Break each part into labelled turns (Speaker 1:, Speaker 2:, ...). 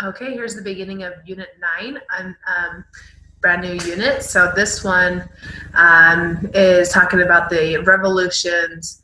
Speaker 1: Okay, here's the beginning of Unit 9, brand new unit. So this one is talking about the revolutions.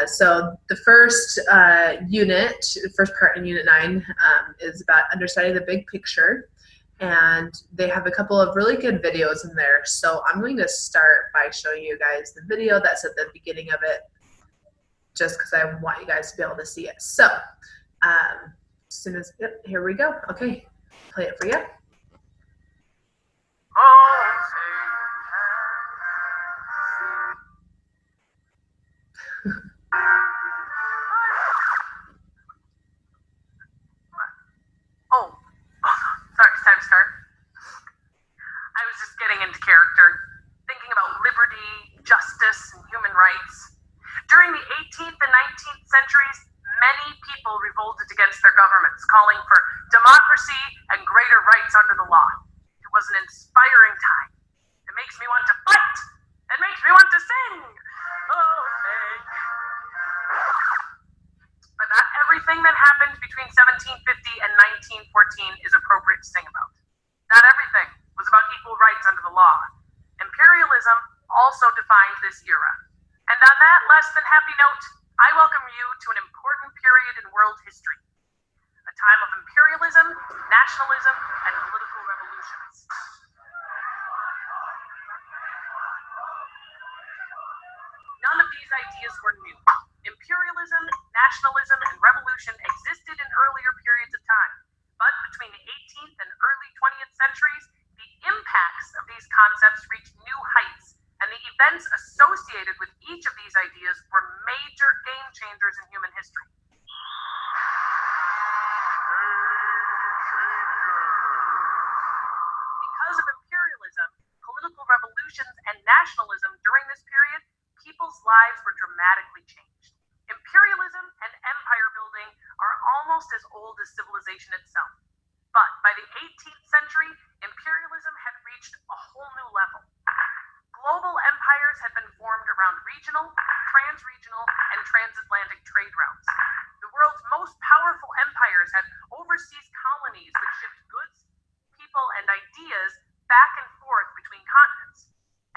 Speaker 1: So the first unit, the first part in Unit 9 is about understanding the big picture. And they have a couple of really good videos in there. So I'm going to start by showing you guys the video that's at the beginning of it, just because I want you guys to be able to see it. So as soon as, yep, here we go. Okay, play it for you.
Speaker 2: Sorry, time to start. I was just getting into character, thinking about liberty, justice, and human rights. During the 18th and 19th centuries, many people revolted against their governments, calling for democracy and greater rights under the law. It was an inspiring time. It makes me want to fight. It makes me want to sing. Oh, thank. But not everything that happened between 1750 and 1914 is appropriate to sing about. Not everything was about equal rights under the law. Imperialism also defined this era. And on that less than happy note, I welcome you to an important period in world history. A time of imperialism, nationalism, and political revolutions. None of these ideas were new. Imperialism, nationalism, and revolution existed in earlier periods of time. But between the 18th and early 20th centuries, the impacts of these concepts reached new heights, and the events associated with each of these ideas were major game changers in human history. Because of imperialism, political revolutions, and nationalism during this period, people's lives were dramatically changed. Imperialism and empire building are almost as old as civilization itself. But by the 18th century, imperialism had reached a whole new level. Global empires had been formed around regional, trans-regional, and transatlantic trade routes. The world's most powerful empires had overseas colonies which shipped goods, people, and ideas back and forth between continents.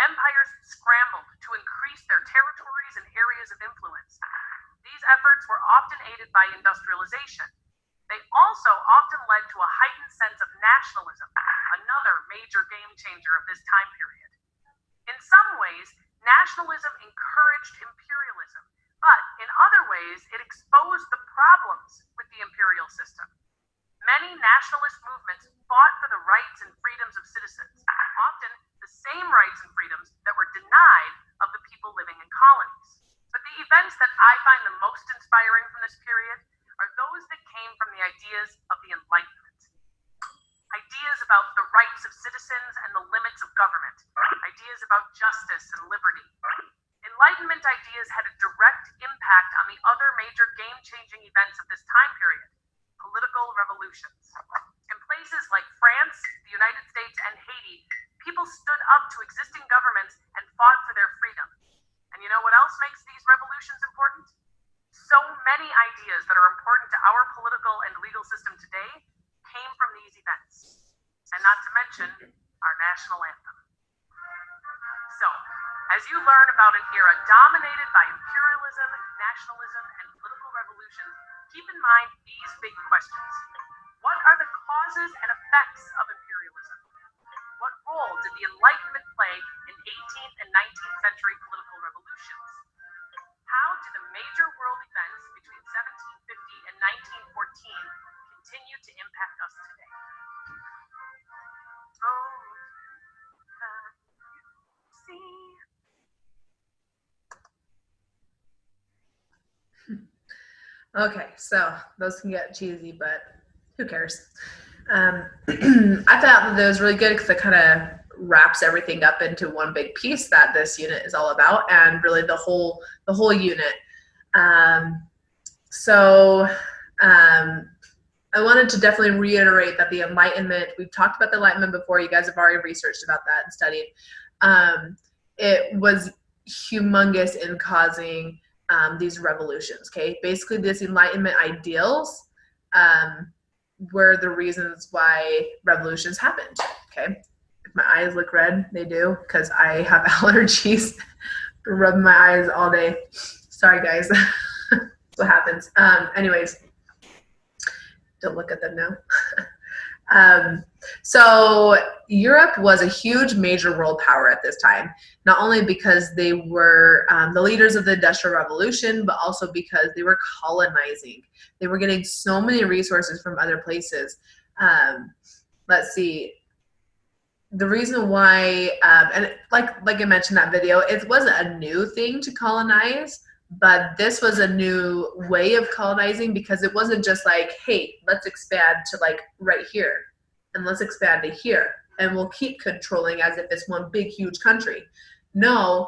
Speaker 2: Empires scrambled to increase their territories and areas of influence. These efforts were often aided by industrialization. They also often led to a heightened sense of nationalism, another major game changer of this time period. In some ways, nationalism encouraged imperialism, but in other ways, it exposed the problems with the imperial system. Many nationalist movements fought for the rights and freedoms of citizens, often the same rights and freedoms that were denied of the people living in colonies. But the events that I find the most inspiring from this period are those that came from the ideas of the Enlightenment. Ideas about the rights of citizens and the limits of government. Ideas about justice and liberty. Enlightenment ideas had a direct impact on the other major game-changing events of this time period, political revolutions. In places like France, the United States, and Haiti, people stood up to existing governments and fought for their freedom. And you know what else makes these revolutions important? So many ideas that are important to our political and legal system today came from these events. And not to mention our national anthem. So, as you learn about an era dominated by imperialism, nationalism, and political revolutions, keep in mind these big questions. What are the causes and effects of imperialism? What role did the Enlightenment play in 18th and 19th century political revolutions? How do the major world events between 1750 and 1914 continue to impact us today? Oh, see.
Speaker 1: Okay, so those can get cheesy, but who cares? I thought that was really good because it kind of wraps everything up into one big piece that this unit is all about, and really the whole unit. I wanted to definitely reiterate that the Enlightenment, we've talked about the Enlightenment before, you guys have already researched about that and studied. It was humongous in causing these revolutions, okay? Basically, these Enlightenment ideals were the reasons why revolutions happened. Okay, if my eyes look red, they do because I have allergies. Rubbing my eyes all day. Sorry, guys. That's what happens. Anyways, don't look at them now. So Europe was a huge major world power at this time, not only because they were the leaders of the Industrial Revolution, but also because they were colonizing. They were getting so many resources from other places. Let's see. The reason why, and like I mentioned in that video, it wasn't a new thing to colonize, but this was a new way of colonizing because it wasn't just like, hey, let's expand to like right here and let's expand to here and we'll keep controlling as if it's one big huge country. No,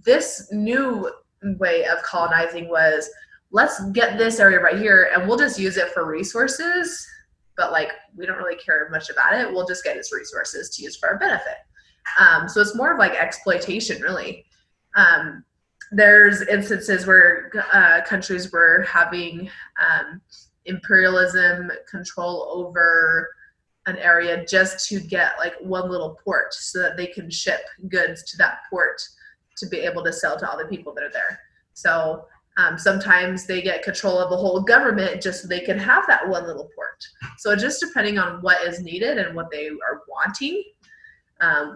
Speaker 1: this new way of colonizing was, let's get this area right here and we'll just use it for resources, but like we don't really care much about it. We'll just get its resources to use for our benefit. So it's more of like exploitation, really. There's instances where countries were having imperialism control over an area just to get like one little port so that they can ship goods to that port to be able to sell to all the people that are there. So sometimes they get control of the whole government just so they can have that one little port. So just depending on what is needed and what they are wanting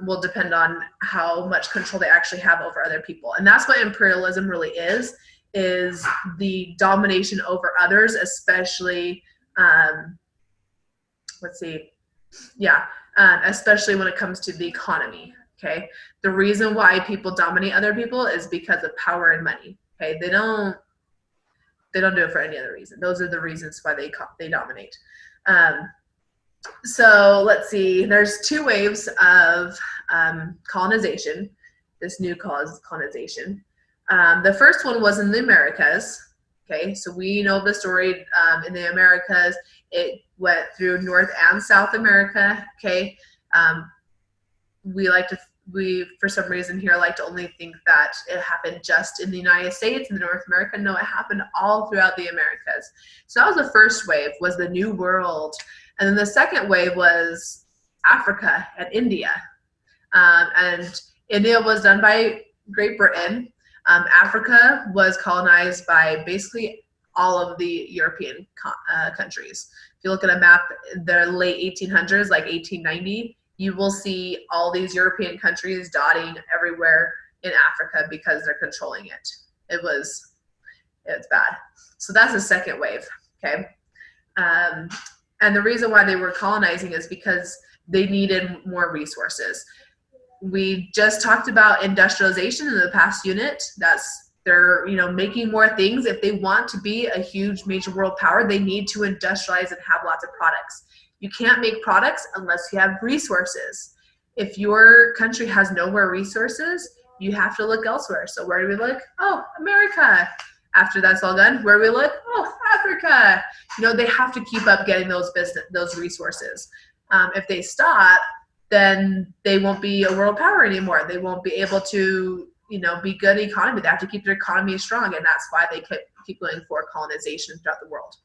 Speaker 1: will depend on how much control they actually have over other people. And that's what imperialism really is the domination over others, especially, especially when it comes to the economy, okay? The reason why people dominate other people is because of power and money, okay? They don't do it for any other reason. Those are the reasons why they dominate. So let's see, there's two waves of colonization, this new colonization. The first one was in the Americas, okay? So we know the story in the Americas. It went through North and South America, okay? We, for some reason here, like to only think that it happened just in the United States and North America. No, it happened all throughout the Americas. So that was the first wave, was the New World. And then the second wave was Africa and India. And India was done by Great Britain. Africa was colonized by basically all of the European countries. If you look at a map, the late 1800s, like 1890, you will see all these European countries dotting everywhere in Africa because they're controlling it. It's bad. So that's the second wave, okay? And the reason why they were colonizing is because they needed more resources. We just talked about industrialization in the past unit. They're making more things. If they want to be a huge major world power, they need to industrialize and have lots of products. You can't make products unless you have resources. If your country has no more resources, you have to look elsewhere. So where do we look? Oh, America. After that's all done, where do we look? Oh, Africa. They have to keep up getting those resources. If they stop, then they won't be a world power anymore. They won't be able to, be good economy. They have to keep their economy strong, and that's why they keep going for colonization throughout the world.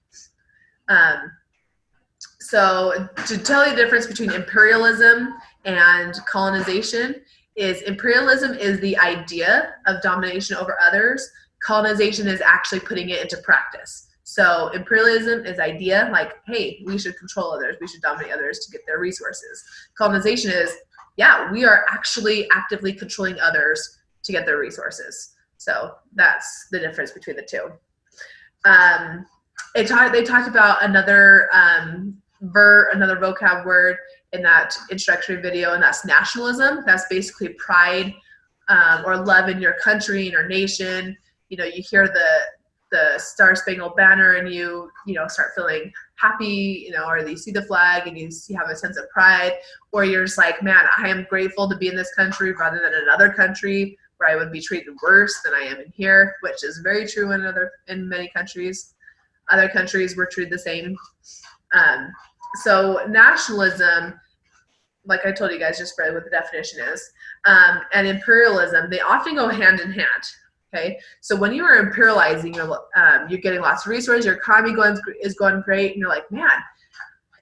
Speaker 1: So to tell you the difference between imperialism and colonization is imperialism is the idea of domination over others. Colonization is actually putting it into practice. So imperialism is idea like, hey, we should control others. We should dominate others to get their resources. Colonization is, yeah, we are actually actively controlling others to get their resources. So that's the difference between the two. They talked about another vocab word in that introductory video, and that's nationalism. That's basically pride or love in your country and your nation. You hear the Star Spangled Banner and you start feeling happy, or you see the flag and you have a sense of pride, or you're just like, man, I am grateful to be in this country rather than another country where I would be treated worse than I am in here, which is very true in many countries. Other countries were treated the same. So nationalism, like I told you guys, just read what the definition is, and imperialism, they often go hand in hand. Okay, so when you are imperializing, you're getting lots of resources, your economy is going great, and you're like, man,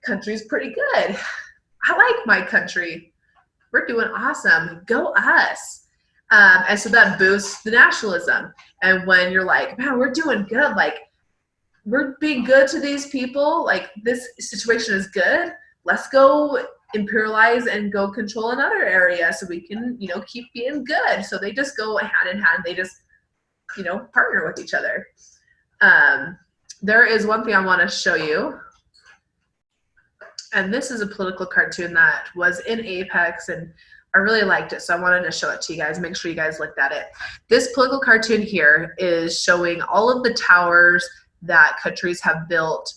Speaker 1: country's pretty good. I like my country. We're doing awesome. Go us. And so that boosts the nationalism. And when you're like, man, we're doing good. Like, we're being good to these people. Like, this situation is good. Let's go imperialize and go control another area so we can, keep being good. So they just go hand in hand. They just, partner with each other. There is one thing I want to show you. And this is a political cartoon that was in Apex, and I really liked it, so I wanted to show it to you guys. Make sure you guys looked at it. This political cartoon here is showing all of the towers that countries have built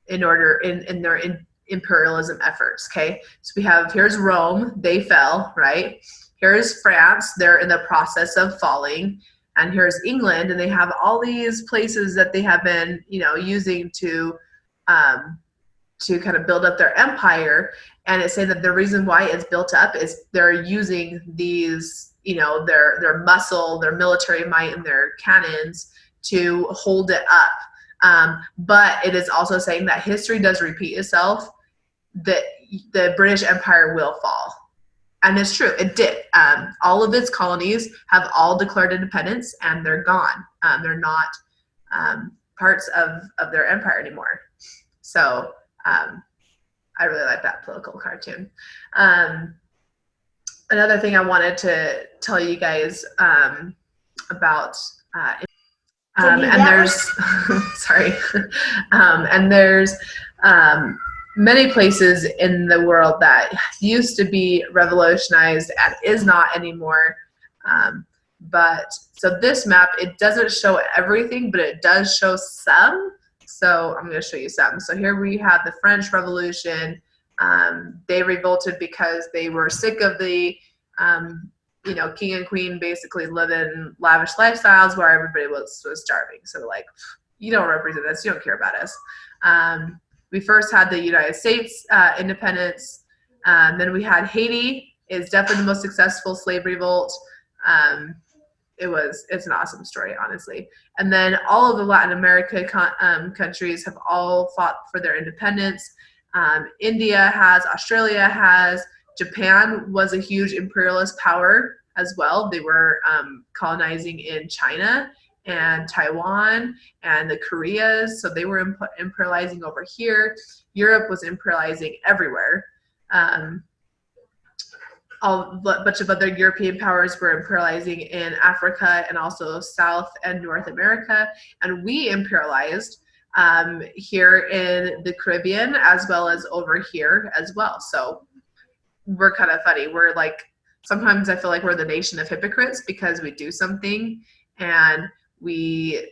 Speaker 1: in their imperialism efforts, okay? So we have, here's Rome, they fell, right? Here's France, they're in the process of falling. And here's England, and they have all these places that they have been, using to kind of build up their empire. And it's saying that the reason why it's built up is they're using these, their muscle, their military might, and their cannons to hold it up. But it is also saying that history does repeat itself, that the British Empire will fall. And it's true, it did. All of its colonies have all declared independence, and they're gone. They're not parts of their empire anymore. So I really like that political cartoon. Another thing I wanted to tell you guys about, and there's, sorry, and there's many places in the world that used to be revolutionized and is not anymore. But so this map, it doesn't show everything, but it does show some. So I'm going to show you some. So here we have the French Revolution. They revolted because they were sick of the, king and queen basically living lavish lifestyles where everybody was starving. So they're like, you don't represent us. You don't care about us. We first had the United States independence. Then we had Haiti. Is definitely the most successful slave revolt. It's an awesome story, honestly. And then all of the Latin America countries have all fought for their independence. India has, Australia has, Japan was a huge imperialist power as well. They were colonizing in China and Taiwan and the Koreas, so they were imperializing over here. Europe was imperializing everywhere. A bunch of other European powers were imperializing in Africa and also South and North America. And we imperialized here in the Caribbean as well as over here as well. So we're kind of funny. We're like, sometimes I feel like we're the nation of hypocrites because we do something and we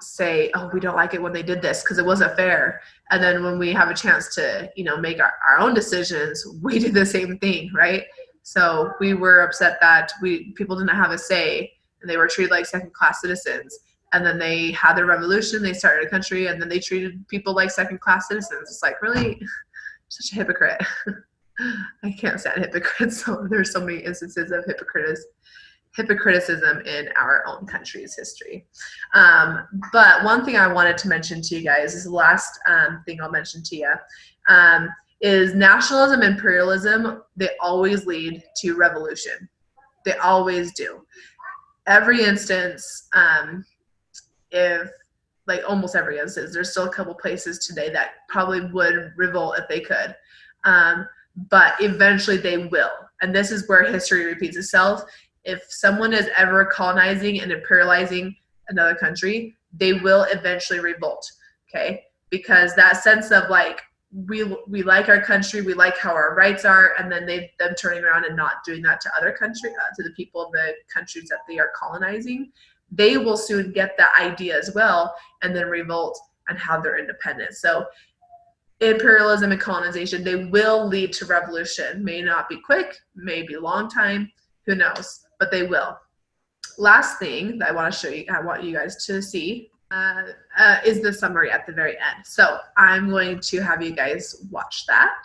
Speaker 1: say, oh, we don't like it when they did this because it wasn't fair. And then when we have a chance to, make our own decisions, we do the same thing, right? So we were upset that people didn't have a say and they were treated like second-class citizens. And then they had their revolution, they started a country, and then they treated people like second-class citizens. It's like, really? Such a hypocrite. I can't stand hypocrites. So there's so many instances of hypocriticism in our own country's history. But one thing I wanted to mention to you guys is the last thing I'll mention to you. Is nationalism, imperialism, they always lead to revolution. They always do. Every instance, if like almost every instance, there's still a couple places today that probably would revolt if they could. But eventually they will. And this is where history repeats itself. If someone is ever colonizing and imperializing another country, they will eventually revolt, okay? Because that sense of like, we like our country, we like how our rights are, and then them turning around and not doing that to other countries, to the people of the countries that they are colonizing, they will soon get that idea as well, and then revolt and have their independence. So imperialism and colonization, they will lead to revolution. May not be quick, may be a long time, who knows, but they will. Last thing that I want to show you, I want you guys to see, is the summary at the very end. So I'm going to have you guys watch that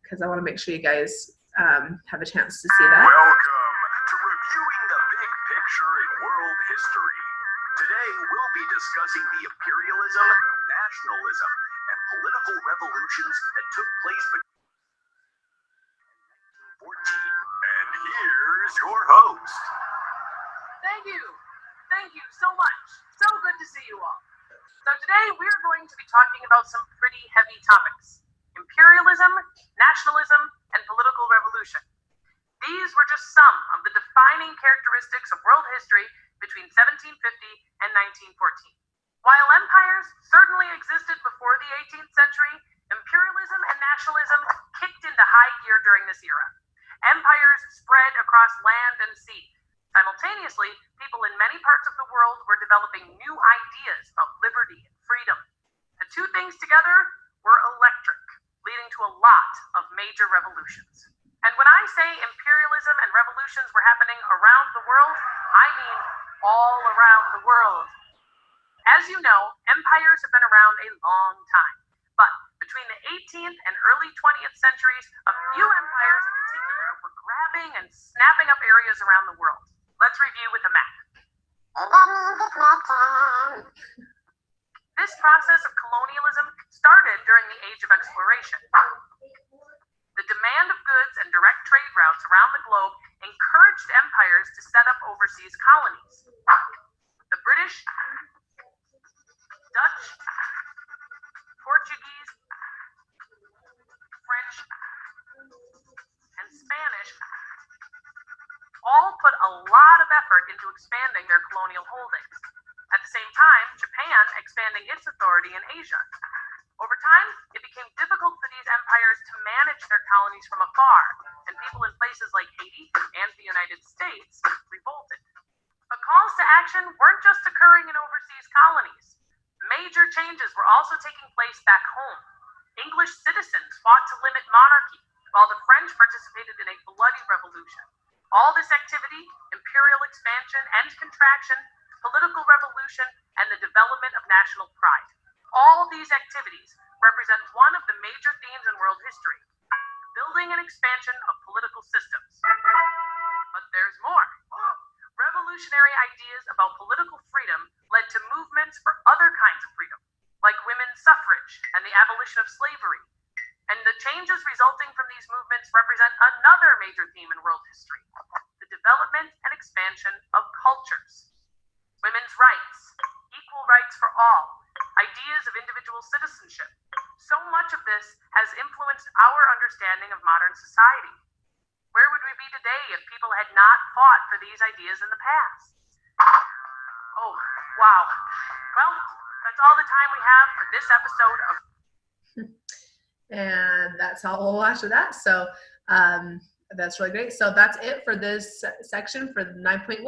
Speaker 1: because I want to make sure you guys have a chance to see that.
Speaker 3: Welcome to Reviewing the Big Picture in World History. Today we'll be discussing the imperialism, nationalism, and political revolutions that took place between 1914. And here's your host.
Speaker 2: Thank you. Thank you so much. So good to see you all. So today we're going to be talking about some pretty heavy topics: imperialism, nationalism, and political revolution. These were just some of the defining characteristics of world history between 1750 and 1914. While empires certainly existed before the 18th century, imperialism and nationalism kicked into high gear during this era. Empires spread across land and sea. Simultaneously, people in many parts of the world were developing new ideas about liberty and freedom. The two things together were electric, leading to a lot of major revolutions. And when I say imperialism and revolutions were happening around the world, I mean all around the world. As you know, empires have been around a long time. But between the 18th and early 20th centuries, a few empires in particular were grabbing and snapping up areas around the world. Let's review with a map. This process of colonialism started during the Age of Exploration. The demand of goods and direct trade routes around the globe encouraged empires to set up overseas colonies. The British, Dutch, Portuguese, French, and Spanish all put a lot of effort into expanding their colonial holdings. At the same time, Japan expanding its authority in Asia. Over time, it became difficult for these empires to manage their colonies from afar, and people in places like Haiti and the United States revolted. But calls to action weren't just occurring in overseas colonies. Major changes were also taking place back home. English citizens fought to limit monarchy, while the French participated in a bloody revolution. All this activity, imperial expansion and contraction, political revolution, and the development of national pride. All these activities represent one of the major themes in world history: the building and expansion of political systems. But there's more. Revolutionary ideas about political freedom led to movements for other kinds of freedom, like women's suffrage and the abolition of slavery. And the changes resulting from these movements represent another major theme in world history: the development and expansion of cultures. Women's rights, equal rights for all, ideas of individual citizenship. So much of this has influenced our understanding of modern society. Where would we be today if people had not fought for these ideas in the past? Oh, wow. Well, that's all the time we have for this episode of...
Speaker 1: And that's all after that. So that's really great. So that's it for this section for 9.1.